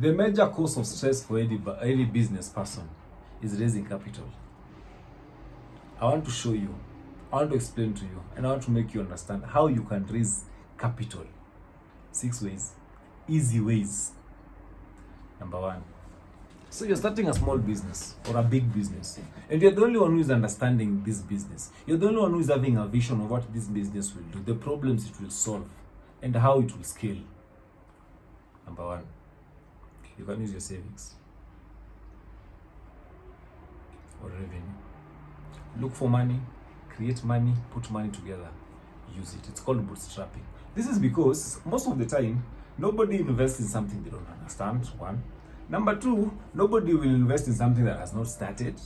The major cause of stress for any business person is raising capital. I want to show you, I want to explain to you, and I want to make you understand how you can raise capital. 6 ways, easy ways. Number 1. So you're starting a small business or a big business, and you're the only one who is understanding this business. You're the only one who is having a vision of what this business will do, the problems it will solve, and how it will scale. Number 1, you can use your savings or revenue. Look for money, create money, put money together, use it. It's called bootstrapping. This is because most of the time, nobody invests in something they don't understand, 1. Number 2, nobody will invest in something that has not started.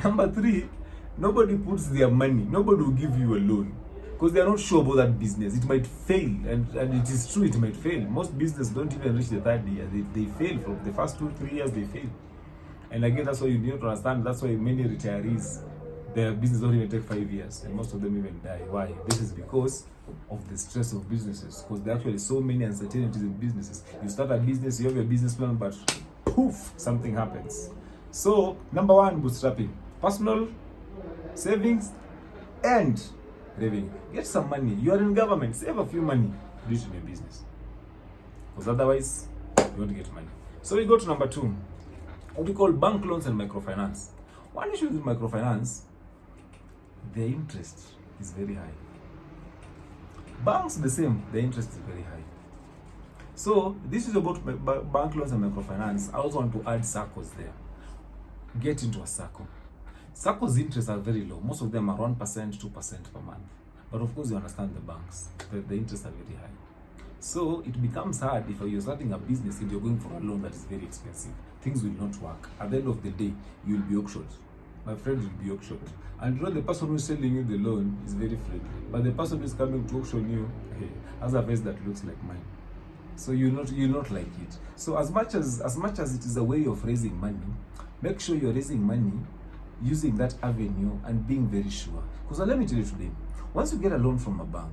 Number 3, nobody puts their money, nobody will give you a loan because they are not sure about that business. It might fail, and it is true, it might fail. Most businesses don't even reach the 3rd year. They fail from the first 2-3 years, they fail. And again, that's why you need to understand, that's why many retirees, their business don't even take 5 years, and most of them even die. Why? This is because of the stress of businesses, because there are actually so many uncertainties in businesses. You start a business, you have your business plan, but poof, something happens. So, number 1, bootstrapping. Personal savings and revenue. Get some money. You are in government, save a few money, do it in your business. Because otherwise, you won't get money. So we go to number 2, what we call bank loans and microfinance. One issue with microfinance, the interest is very high. Banks the same, the interest is very high. So this is about bank loans and microfinance. I also want to add SACCOs there. Get into a SACCO. SACCOs interests are very low. Most of them are 1%, 2% per month. But of course you understand the banks, the interests are very high. So it becomes hard if you're starting a business and you're going for a loan that is very expensive. Things will not work. At the end of the day, you will be auctioned. My friend will be auctioned. And you know the person who is selling you the loan is very friendly. But the person who is coming to auction you has a face that looks like mine. So you'll not like it. So as much as it is a way of raising money, make sure you're raising money using that avenue and being very sure. Because let me tell you today, once you get a loan from a bank,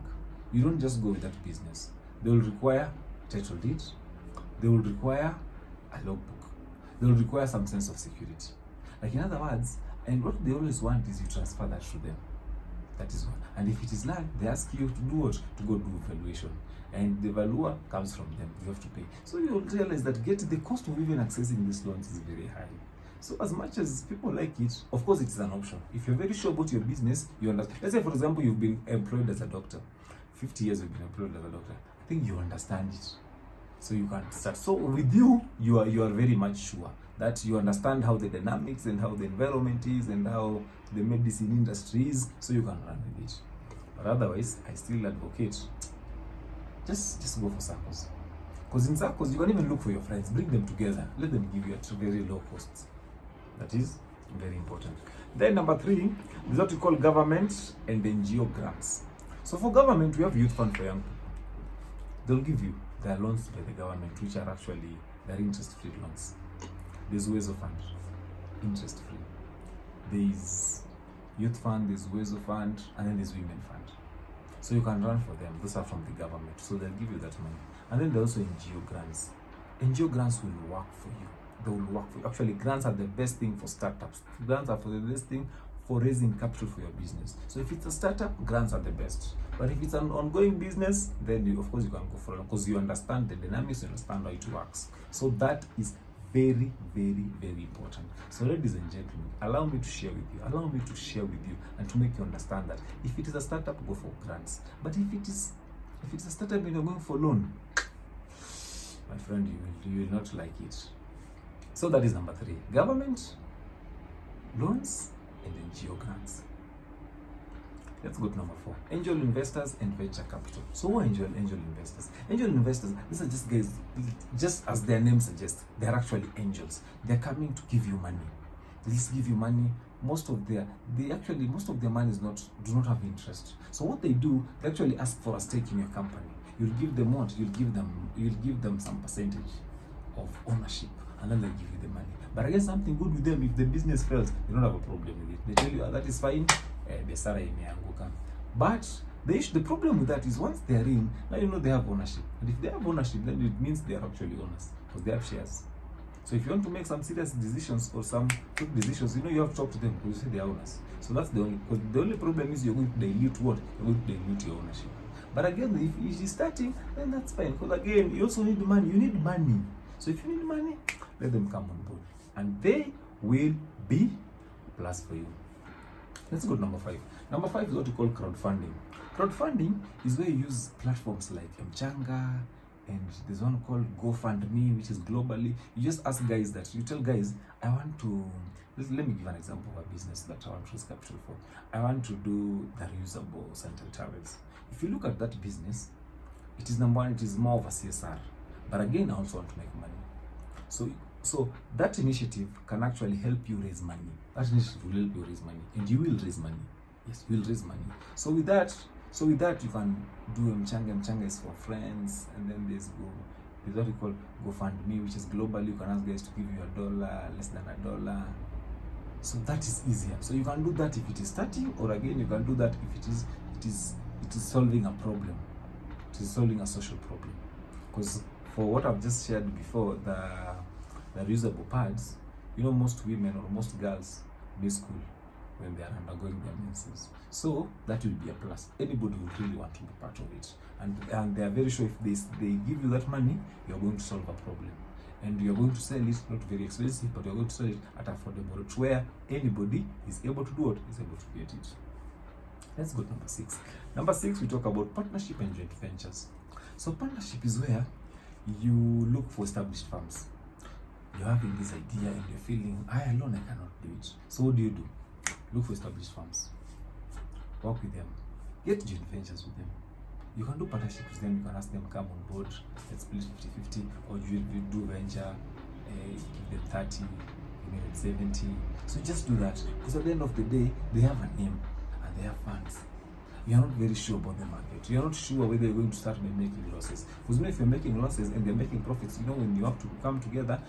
you don't just go with that business. They will require title deed. They will require a logbook. They will require some sense of security. Like in other words, and what they always want is you transfer that to them. That is one. And if it is land, they ask you to do what? To go do valuation. And the valuer comes from them. You have to pay. So you will realize that the cost of even accessing these loans is very high. So as much as people like it, of course it is an option. If you're very sure about your business, you understand. Let's say for example, you've been employed as a doctor. 50 years you've been employed as a doctor. I think you understand it. So you can start. So with you are very much sure that you understand how the dynamics and how the environment is and how the medicine industry is, so you can run with it. But otherwise, I still advocate, just go for SACCOs. Because in SACCOs, you can even look for your friends, bring them together, let them give you at very low costs. That is very important. Then number 3 is what we call government and NGO grants. So for government, we have youth fund for young people. They'll give you their loans by the government, which are actually their interest-free loans. There's ways of fund, interest-free. There's youth fund, there's ways of fund, and then there's women fund. So you can run for them. Those are from the government, so they'll give you that money. And then there's also NGO grants. NGO grants will work for you. They will work for you. Actually, grants are the best thing for startups. Grants are the best thing for raising capital for your business. So if it's a startup, grants are the best. But if it's an ongoing business, then of course you can go for it because you understand the dynamics, you understand how it works. So that is very, very, very important. So ladies and gentlemen, allow me to share with you. Allow me to share with you and to make you understand that if it is a startup, go for grants. But if it's a startup and you're going for loan, my friend, you will not like it. So that is number 3. Government, loans, and NGO grants. Let's go to number 4. Angel investors and venture capital. So who are angel investors? Angel investors, these are just guys, just as their name suggests, they are actually angels. They're coming to give you money. They just give you money. Most of their money do not have interest. So what they do, they actually ask for a stake in your company. You'll give them what? You'll give them some percentage of ownership, and then they'll give you the money. But again, something good with them, if the business fails, you don't have a problem with it. They tell you, that is fine, biashara imeanguka. But The problem with that is once they are in, now you know they have ownership. And if they have ownership, then it means they are actually owners because they have shares. So if you want to make some serious decisions or some quick decisions, you have to talk to them because you say they are owners. So that's the only problem is you're going to dilute what? You're going to dilute your ownership. But again, if you're starting, then that's fine. Because again, you also need money. You need money. So if you need money, let them come on board. And they will be plus for you. Let's go to number 5. Number 5 is what we call crowdfunding. Crowdfunding is where you use platforms like Mchanga, and there's one called GoFundMe, which is globally. You just ask guys that, you tell guys, I want to, let me give an example of a business that I want to raise capital for. I want to do the reusable sanitary towels. If you look at that business, it is number one, it is more of a CSR. But again, I also want to make money. So that initiative can actually help you raise money. That initiative will help you raise money, and you will raise money. Yes, you will raise money. So with that, you can do Mchanga. Mchanga is for friends, and then there's what we call GoFundMe, which is globally. You can ask guys to give you $1, less than $1. So that is easier. So you can do that if it is starting, or again, you can do that if it is solving a problem. It is solving a social problem. Because for what I've just shared before, the reusable pads, most women or most girls miss school when they are undergoing their menses. So that will be a plus. Anybody would really want to be part of it. And they are very sure if they give you that money, you're going to solve a problem. And you're going to sell it, not very expensive, but you're going to sell it at affordable rate where anybody is able to do what? Is able to get it. Let's go to number 6. Number 6, we talk about partnership and joint ventures. So partnership is where you look for established firms. You're having this idea and you're feeling, I alone, I cannot do it. So what do? Look for established firms. Work with them. Get joint ventures with them. You can do partnerships with them. You can ask them, come on board, let's split 50-50, or you do venture, give them 30, you need 70. So just do that. Because at the end of the day, they have a name and they have funds. You're not very sure about the market. You're not sure whether you're going to start making losses. Because if you're making losses and they're making profits, when you have to come together,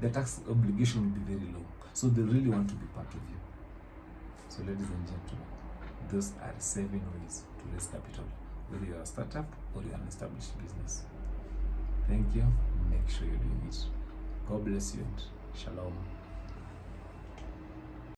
the tax obligation will be very low. So they really want to be part of you. So ladies and gentlemen, those are 7 ways to raise capital, whether you're a startup or you're an established business. Thank you. Make sure you're doing it. God bless you and shalom.